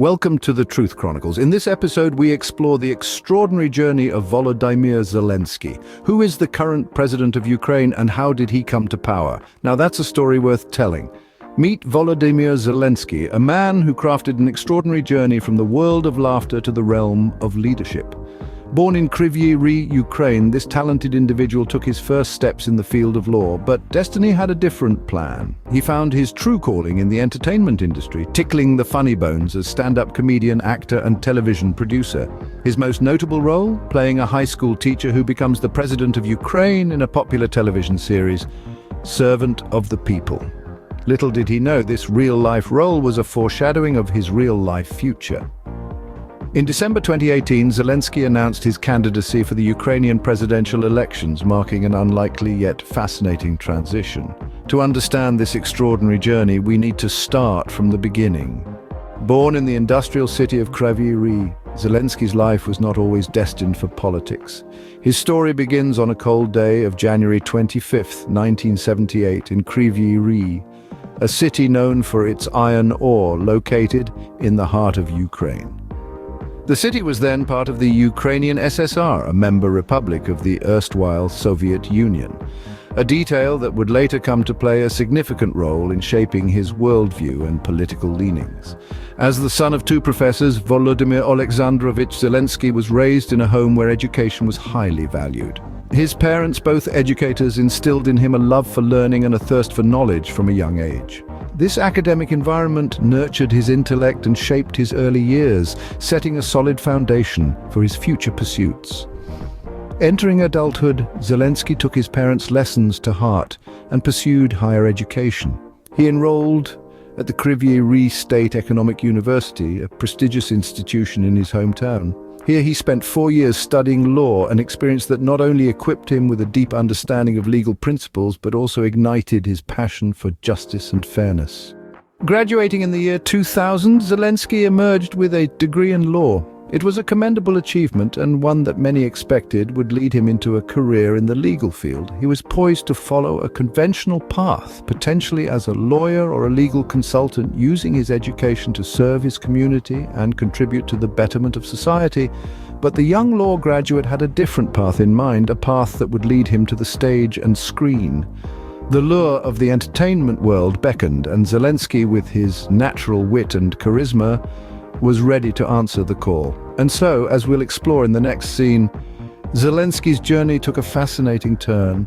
Welcome to the Truth Chronicles. In this episode, we explore the extraordinary journey of Volodymyr Zelensky. Who is the current president of Ukraine and how did he come to power? Now that's a story worth telling. Meet Volodymyr Zelensky, a man who crafted an extraordinary journey from the world of laughter to the realm of leadership. Born in Kryvyi Rih, Ukraine, this talented individual took his first steps in the field of law, but destiny had a different plan. He found his true calling in the entertainment industry, tickling the funny bones as stand-up comedian, actor, and television producer. His most notable role? Playing a high school teacher who becomes the president of Ukraine in a popular television series, Servant of the People. Little did he know this real-life role was a foreshadowing of his real-life future. In December 2018, Zelensky announced his candidacy for the Ukrainian presidential elections, marking an unlikely yet fascinating transition. To understand this extraordinary journey, we need to start from the beginning. Born in the industrial city of Kryvyi Rih, Zelensky's life was not always destined for politics. His story begins on a cold day of January 25, 1978, in Kryvyi Rih, a city known for its iron ore located in the heart of Ukraine. The city was then part of the Ukrainian SSR, a member republic of the erstwhile Soviet Union, a detail that would later come to play a significant role in shaping his worldview and political leanings. As the son of two professors, Volodymyr Alexandrovich Zelensky was raised in a home where education was highly valued. His parents, both educators, instilled in him a love for learning and a thirst for knowledge from a young age. This academic environment nurtured his intellect and shaped his early years, setting a solid foundation for his future pursuits. Entering adulthood, Zelensky took his parents' lessons to heart and pursued higher education. He enrolled at the Kryvyi Rih State Economic University, a prestigious institution in his hometown. Here he spent 4 years studying law, an experience that not only equipped him with a deep understanding of legal principles, but also ignited his passion for justice and fairness. Graduating in the year 2000, Zelensky emerged with a degree in law. It was a commendable achievement and one that many expected would lead him into a career in the legal field. He was poised to follow a conventional path, potentially as a lawyer or a legal consultant, using his education to serve his community and contribute to the betterment of society. But the young law graduate had a different path in mind, a path that would lead him to the stage and screen. The lure of the entertainment world beckoned, and Zelensky, with his natural wit and charisma, was ready to answer the call. And so, as we'll explore in the next scene, Zelensky's journey took a fascinating turn,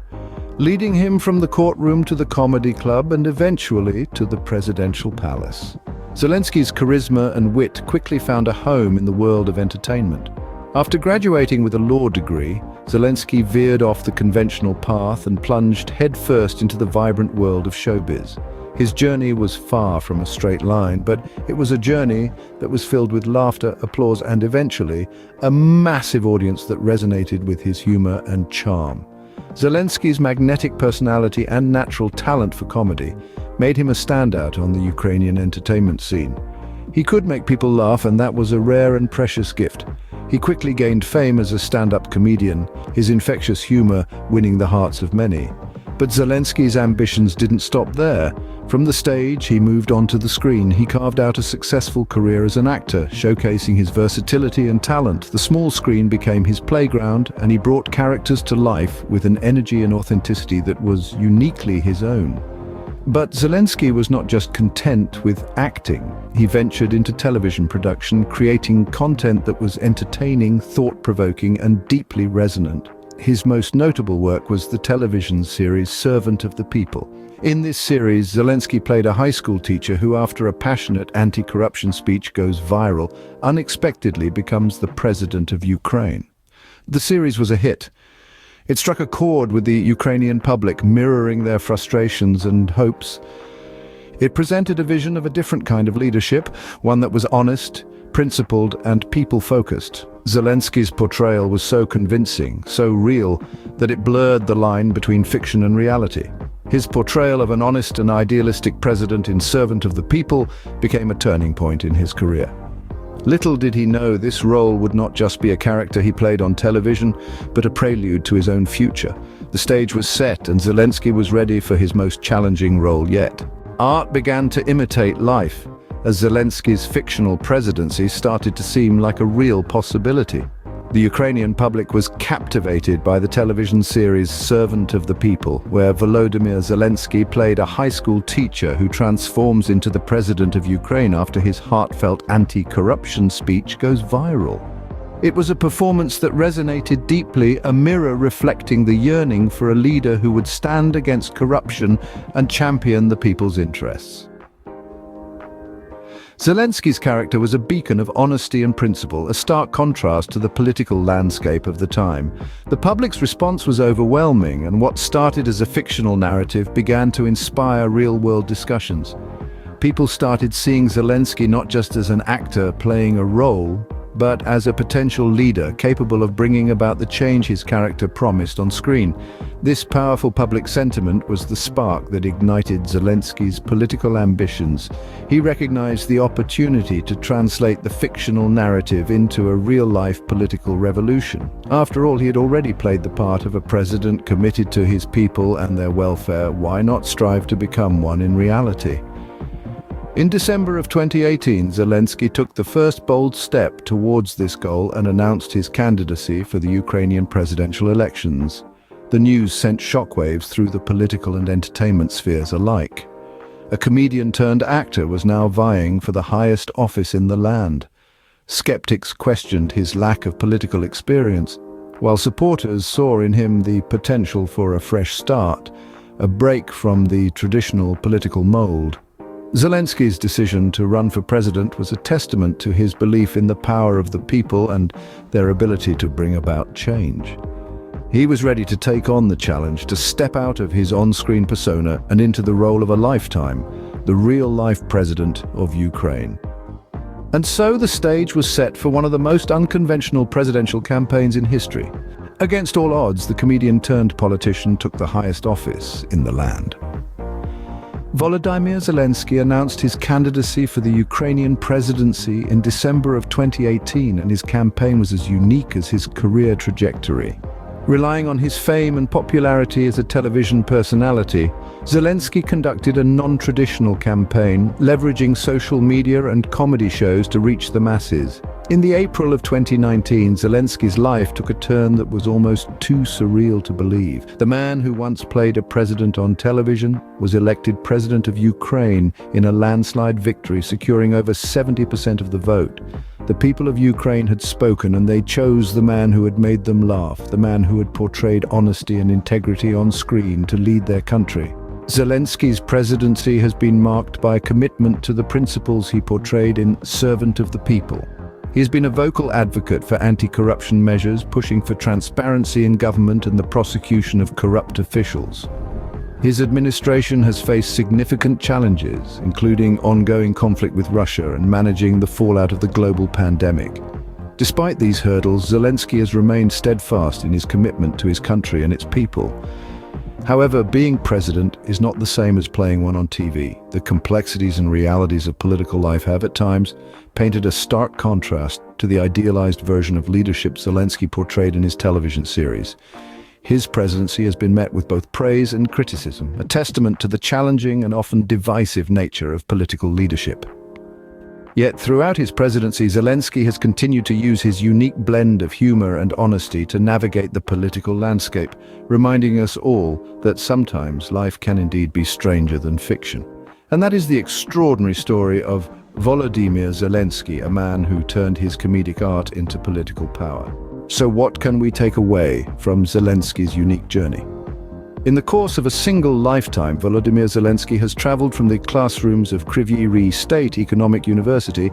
leading him from the courtroom to the comedy club and eventually to the presidential palace. Zelensky's charisma and wit quickly found a home in the world of entertainment. After graduating with a law degree, Zelensky veered off the conventional path and plunged headfirst into the vibrant world of showbiz. His journey was far from a straight line, but it was a journey that was filled with laughter, applause, and eventually, a massive audience that resonated with his humor and charm. Zelensky's magnetic personality and natural talent for comedy made him a standout on the Ukrainian entertainment scene. He could make people laugh, and that was a rare and precious gift. He quickly gained fame as a stand-up comedian, his infectious humor winning the hearts of many. But Zelensky's ambitions didn't stop there. From the stage, he moved on to the screen. He carved out a successful career as an actor, showcasing his versatility and talent. The small screen became his playground, and he brought characters to life with an energy and authenticity that was uniquely his own. But Zelensky was not just content with acting. He ventured into television production, creating content that was entertaining, thought-provoking, and deeply resonant. His most notable work was the television series Servant of the People. In this series, Zelensky played a high school teacher who, after a passionate anti-corruption speech goes viral, unexpectedly becomes the president of Ukraine. The series was a hit. It struck a chord with the Ukrainian public, mirroring their frustrations and hopes. It presented a vision of a different kind of leadership, one that was honest, principled, and people-focused. Zelensky's portrayal was so convincing, so real, that it blurred the line between fiction and reality. His portrayal of an honest and idealistic president in Servant of the People became a turning point in his career. Little did he know this role would not just be a character he played on television, but a prelude to his own future. The stage was set, and Zelensky was ready for his most challenging role yet. Art began to imitate life. as Zelensky's fictional presidency started to seem like a real possibility. The Ukrainian public was captivated by the television series Servant of the People, where Volodymyr Zelensky played a high school teacher who transforms into the president of Ukraine after his heartfelt anti-corruption speech goes viral. It was a performance that resonated deeply, a mirror reflecting the yearning for a leader who would stand against corruption and champion the people's interests. Zelensky's character was a beacon of honesty and principle, a stark contrast to the political landscape of the time. The public's response was overwhelming, and what started as a fictional narrative began to inspire real-world discussions. People started seeing Zelensky not just as an actor playing a role, but as a potential leader capable of bringing about the change his character promised on screen. This powerful public sentiment was the spark that ignited Zelensky's political ambitions. He recognized the opportunity to translate the fictional narrative into a real-life political revolution. After all, he had already played the part of a president committed to his people and their welfare. Why not strive to become one in reality? In December of 2018, Zelensky took the first bold step towards this goal and announced his candidacy for the Ukrainian presidential elections. The news sent shockwaves through the political and entertainment spheres alike. A comedian-turned-actor was now vying for the highest office in the land. Skeptics questioned his lack of political experience, while supporters saw in him the potential for a fresh start, a break from the traditional political mold. Zelensky's decision to run for president was a testament to his belief in the power of the people and their ability to bring about change. He was ready to take on the challenge, to step out of his on-screen persona and into the role of a lifetime, the real-life president of Ukraine. And so the stage was set for one of the most unconventional presidential campaigns in history. Against all odds, the comedian-turned-politician took the highest office in the land. Volodymyr Zelensky announced his candidacy for the Ukrainian presidency in December of 2018, and his campaign was as unique as his career trajectory. Relying on his fame and popularity as a television personality, Zelensky conducted a non-traditional campaign, leveraging social media and comedy shows to reach the masses. In the April of 2019, Zelensky's life took a turn that was almost too surreal to believe. The man who once played a president on television was elected president of Ukraine in a landslide victory, securing over 70% of the vote. The people of Ukraine had spoken, and they chose the man who had made them laugh, the man who had portrayed honesty and integrity on screen to lead their country. Zelensky's presidency has been marked by a commitment to the principles he portrayed in Servant of the People. He has been a vocal advocate for anti-corruption measures, pushing for transparency in government and the prosecution of corrupt officials. His administration has faced significant challenges, including ongoing conflict with Russia and managing the fallout of the global pandemic. Despite these hurdles, Zelensky has remained steadfast in his commitment to his country and its people. However, being president is not the same as playing one on TV. The complexities and realities of political life have, at times, painted a stark contrast to the idealized version of leadership Zelensky portrayed in his television series. His presidency has been met with both praise and criticism, a testament to the challenging and often divisive nature of political leadership. Yet throughout his presidency, Zelensky has continued to use his unique blend of humor and honesty to navigate the political landscape, reminding us all that sometimes life can indeed be stranger than fiction. And that is the extraordinary story of Volodymyr Zelensky, a man who turned his comedic art into political power. So what can we take away from Zelensky's unique journey? In the course of a single lifetime, Volodymyr Zelensky has traveled from the classrooms of Kryvyi Rih State Economic University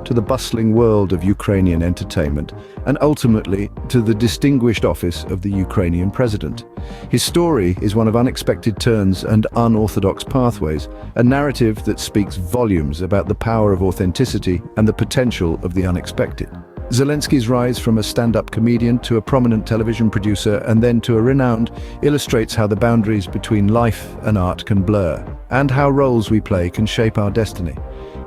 to the bustling world of Ukrainian entertainment, and ultimately to the distinguished office of the Ukrainian president. His story is one of unexpected turns and unorthodox pathways, a narrative that speaks volumes about the power of authenticity and the potential of the unexpected. Zelensky's rise from a stand-up comedian to a prominent television producer and then to a renowned illustrates how the boundaries between life and art can blur, and how roles we play can shape our destiny.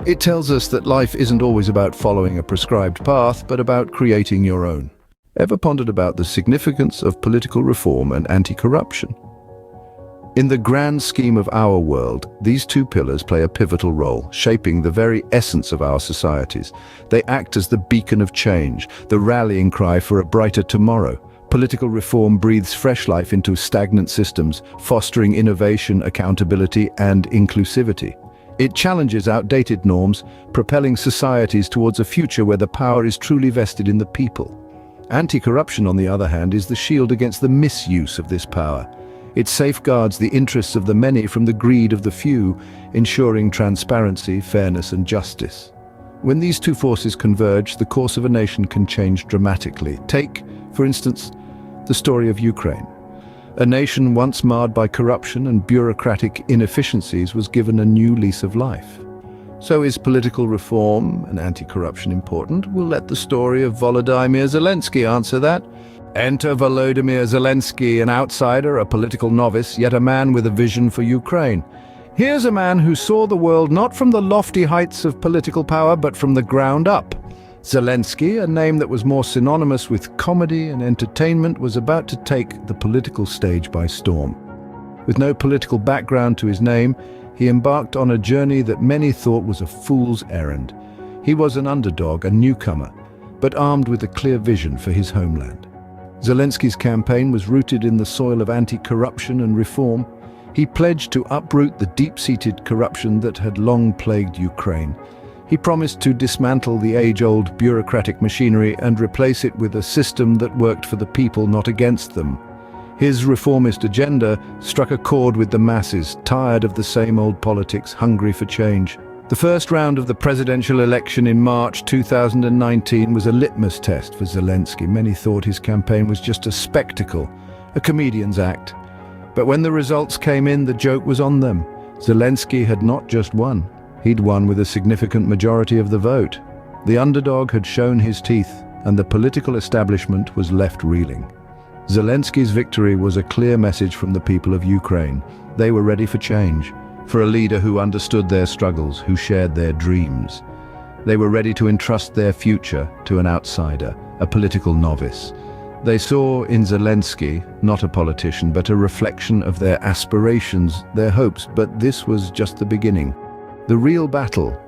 It tells us that life isn't always about following a prescribed path, but about creating your own. Ever pondered about the significance of political reform and anti-corruption? In the grand scheme of our world, these two pillars play a pivotal role, shaping the very essence of our societies. They act as the beacon of change, the rallying cry for a brighter tomorrow. Political reform breathes fresh life into stagnant systems, fostering innovation, accountability, and inclusivity. It challenges outdated norms, propelling societies towards a future where the power is truly vested in the people. Anti-corruption, on the other hand, is the shield against the misuse of this power. It safeguards the interests of the many from the greed of the few, ensuring transparency, fairness, and justice. When these two forces converge, the course of a nation can change dramatically. Take, for instance, the story of Ukraine. A nation once marred by corruption and bureaucratic inefficiencies was given a new lease of life. So is political reform and anti-corruption important? We'll let the story of Volodymyr Zelensky answer that. Enter Volodymyr Zelensky, an outsider, a political novice, yet a man with a vision for Ukraine. Here's a man who saw the world not from the lofty heights of political power, but from the ground up. Zelensky, a name that was more synonymous with comedy and entertainment, was about to take the political stage by storm. With no political background to his name, he embarked on a journey that many thought was a fool's errand. He was an underdog, a newcomer, but armed with a clear vision for his homeland. Zelensky's campaign was rooted in the soil of anti-corruption and reform. He pledged to uproot the deep-seated corruption that had long plagued Ukraine. He promised to dismantle the age-old bureaucratic machinery and replace it with a system that worked for the people, not against them. His reformist agenda struck a chord with the masses, tired of the same old politics, hungry for change. The first round of the presidential election in March 2019 was a litmus test for Zelensky. Many thought his campaign was just a spectacle, a comedian's act. But when the results came in, the joke was on them. Zelensky had not just won. He'd won with a significant majority of the vote. The underdog had shown his teeth, and the political establishment was left reeling. Zelensky's victory was a clear message from the people of Ukraine. They were ready for change, for a leader who understood their struggles, who shared their dreams. They were ready to entrust their future to an outsider, a political novice. They saw in Zelensky not a politician, but a reflection of their aspirations, their hopes. But this was just the beginning. The real battle,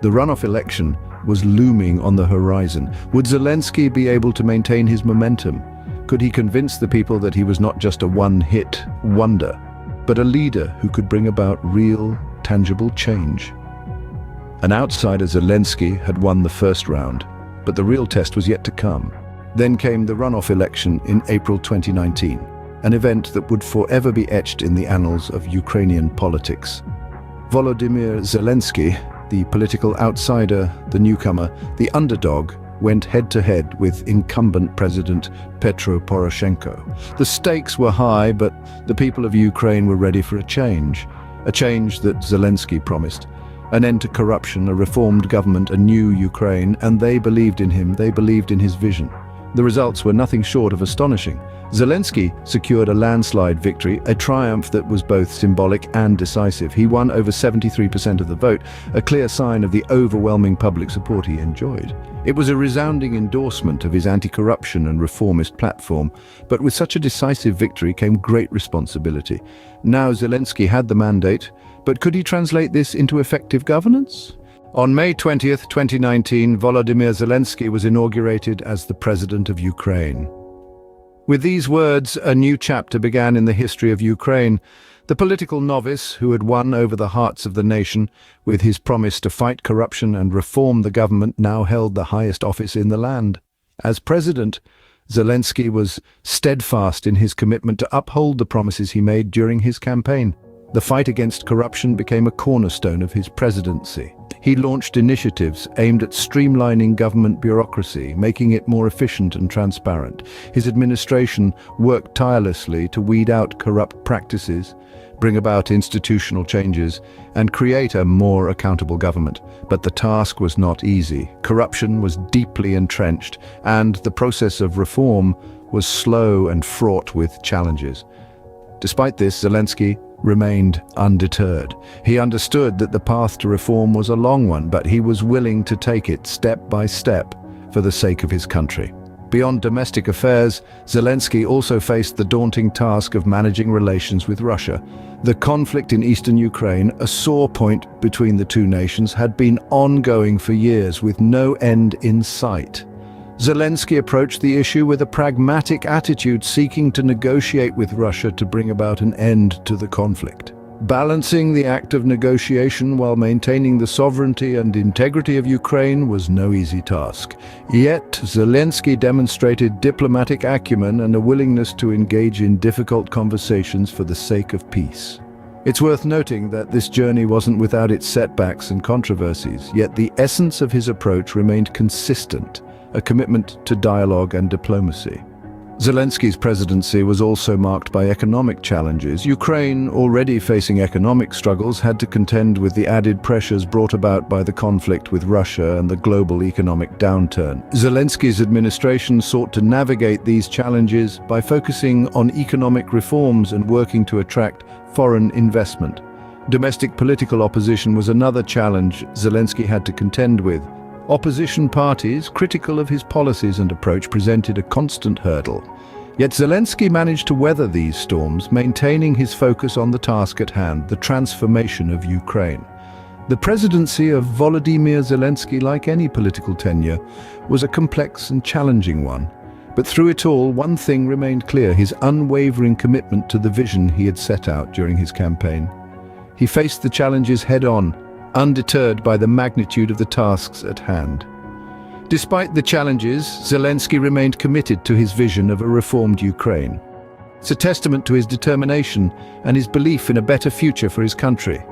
the runoff election, was looming on the horizon. Would Zelensky be able to maintain his momentum? Could he convince the people that he was not just a one-hit wonder, but a leader who could bring about real, tangible change? An outsider, Zelensky had won the first round, but the real test was yet to come. Then came the runoff election in April 2019, an event that would forever be etched in the annals of Ukrainian politics. Volodymyr Zelensky, the political outsider, the newcomer, the underdog, went head-to-head with incumbent President Petro Poroshenko. The stakes were high, but the people of Ukraine were ready for a change that Zelensky promised. An end to corruption, a reformed government, a new Ukraine, and they believed in him, they believed in his vision. The results were nothing short of astonishing. Zelensky secured a landslide victory, a triumph that was both symbolic and decisive. He won over 73% of the vote, a clear sign of the overwhelming public support he enjoyed. It was a resounding endorsement of his anti-corruption and reformist platform, but with such a decisive victory came great responsibility. Now Zelensky had the mandate, but could he translate this into effective governance? On May 20th, 2019, Volodymyr Zelensky was inaugurated as the President of Ukraine. With these words, a new chapter began in the history of Ukraine. The political novice who had won over the hearts of the nation with his promise to fight corruption and reform the government now held the highest office in the land. As president, Zelensky was steadfast in his commitment to uphold the promises he made during his campaign. The fight against corruption became a cornerstone of his presidency. He launched initiatives aimed at streamlining government bureaucracy, making it more efficient and transparent. His administration worked tirelessly to weed out corrupt practices, bring about institutional changes, and create a more accountable government. But the task was not easy. Corruption was deeply entrenched, and the process of reform was slow and fraught with challenges. Despite this, Zelensky remained undeterred. He understood that the path to reform was a long one, but he was willing to take it step by step for the sake of his country. Beyond domestic affairs, Zelensky also faced the daunting task of managing relations with Russia. The conflict in eastern Ukraine, a sore point between the two nations, had been ongoing for years with no end in sight. Zelensky approached the issue with a pragmatic attitude, seeking to negotiate with Russia to bring about an end to the conflict. Balancing the act of negotiation while maintaining the sovereignty and integrity of Ukraine was no easy task. Yet, Zelensky demonstrated diplomatic acumen and a willingness to engage in difficult conversations for the sake of peace. It's worth noting that this journey wasn't without its setbacks and controversies, yet the essence of his approach remained consistent, a commitment to dialogue and diplomacy. Zelensky's presidency was also marked by economic challenges. Ukraine, already facing economic struggles, had to contend with the added pressures brought about by the conflict with Russia and the global economic downturn. Zelensky's administration sought to navigate these challenges by focusing on economic reforms and working to attract foreign investment. Domestic political opposition was another challenge Zelensky had to contend with. Opposition parties, critical of his policies and approach, presented a constant hurdle. Yet Zelensky managed to weather these storms, maintaining his focus on the task at hand, the transformation of Ukraine. The presidency of Volodymyr Zelensky, like any political tenure, was a complex and challenging one. But through it all, one thing remained clear: his unwavering commitment to the vision he had set out during his campaign. He faced the challenges head-on, undeterred by the magnitude of the tasks at hand. Despite the challenges, Zelensky remained committed to his vision of a reformed Ukraine. It's a testament to his determination and his belief in a better future for his country.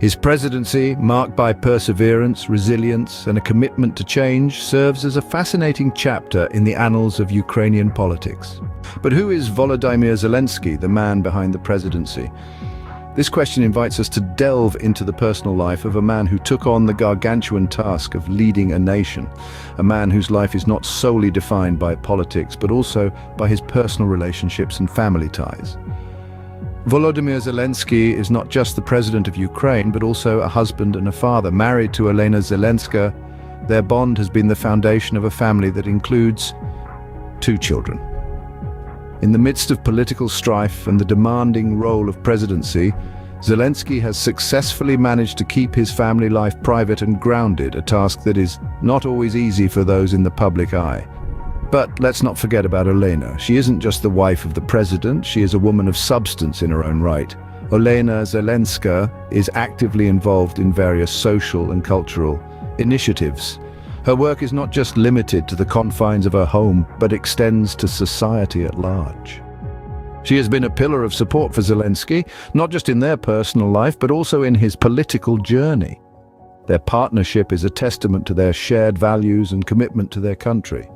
His presidency, marked by perseverance, resilience, and a commitment to change, serves as a fascinating chapter in the annals of Ukrainian politics. But who is Volodymyr Zelensky, the man behind the presidency? This question invites us to delve into the personal life of a man who took on the gargantuan task of leading a nation, a man whose life is not solely defined by politics, but also by his personal relationships and family ties. Volodymyr Zelensky is not just the president of Ukraine, but also a husband and a father. Married to Olena Zelenska, their bond has been the foundation of a family that includes 2 children. In the midst of political strife and the demanding role of presidency, Zelensky has successfully managed to keep his family life private and grounded, a task that is not always easy for those in the public eye. But let's not forget about Olena. She isn't just the wife of the president, she is a woman of substance in her own right. Olena Zelenska is actively involved in various social and cultural initiatives. Her work is not just limited to the confines of her home, but extends to society at large. She has been a pillar of support for Zelensky, not just in their personal life, but also in his political journey. Their partnership is a testament to their shared values and commitment to their country.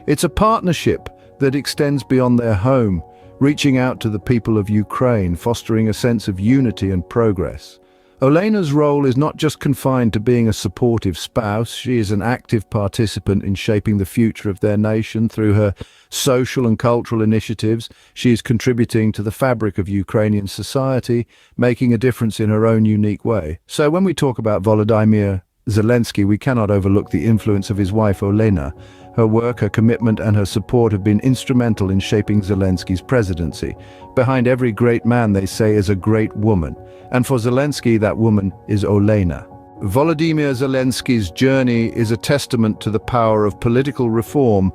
It's a partnership that extends beyond their home, reaching out to the people of Ukraine, fostering a sense of unity and progress. Olena's role is not just confined to being a supportive spouse. She is an active participant in shaping the future of their nation through her social and cultural initiatives. She is contributing to the fabric of Ukrainian society, making a difference in her own unique way. So when we talk about Volodymyr Zelensky, we cannot overlook the influence of his wife Olena. Her work, her commitment, and her support have been instrumental in shaping Zelensky's presidency. Behind every great man, they say, is a great woman. And for Zelensky, that woman is Olena. Volodymyr Zelensky's journey is a testament to the power of political reform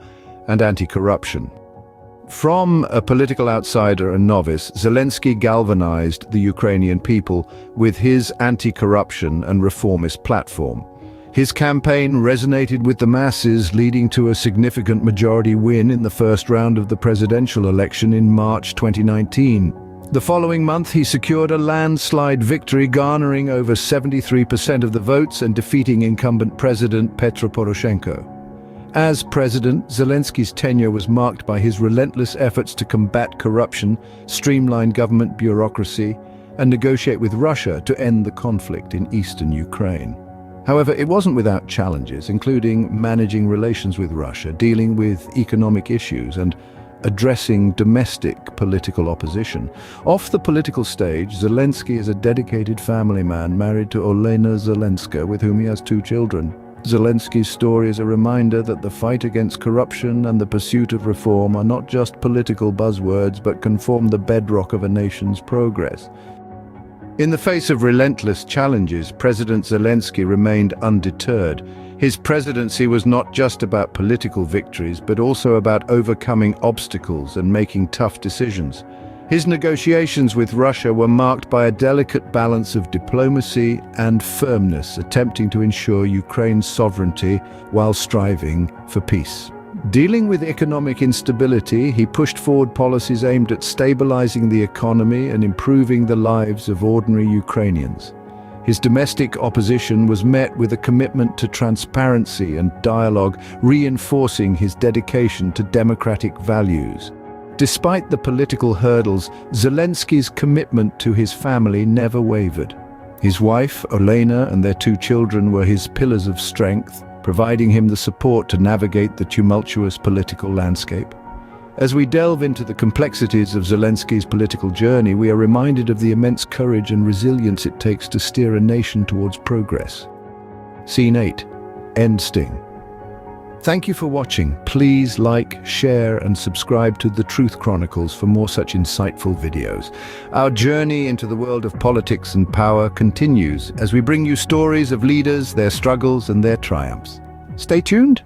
and anti-corruption. From a political outsider and novice, Zelensky galvanized the Ukrainian people with his anti-corruption and reformist platform. His campaign resonated with the masses, leading to a significant majority win in the first round of the presidential election in March 2019. The following month, he secured a landslide victory, garnering over 73% of the votes and defeating incumbent President Petro Poroshenko. As president, Zelensky's tenure was marked by his relentless efforts to combat corruption, streamline government bureaucracy, and negotiate with Russia to end the conflict in eastern Ukraine. However, it wasn't without challenges, including managing relations with Russia, dealing with economic issues, and addressing domestic political opposition. Off the political stage, Zelensky is a dedicated family man married to Olena Zelenska, with whom he has 2 children. Zelensky's story is a reminder that the fight against corruption and the pursuit of reform are not just political buzzwords but can form the bedrock of a nation's progress. In the face of relentless challenges, President Zelensky remained undeterred. His presidency was not just about political victories, but also about overcoming obstacles and making tough decisions. His negotiations with Russia were marked by a delicate balance of diplomacy and firmness, attempting to ensure Ukraine's sovereignty while striving for peace. Dealing with economic instability, he pushed forward policies aimed at stabilizing the economy and improving the lives of ordinary Ukrainians. His domestic opposition was met with a commitment to transparency and dialogue, reinforcing his dedication to democratic values. Despite the political hurdles, Zelensky's commitment to his family never wavered. His wife, Olena, and their 2 children were his pillars of strength, providing him the support to navigate the tumultuous political landscape. As we delve into the complexities of Zelensky's political journey, we are reminded of the immense courage and resilience it takes to steer a nation towards progress. Scene 8. End Sting. Thank you for watching. Please like, share, and subscribe to The Truth Chronicles for more such insightful videos. Our journey into the world of politics and power continues as we bring you stories of leaders, their struggles, and their triumphs. Stay tuned.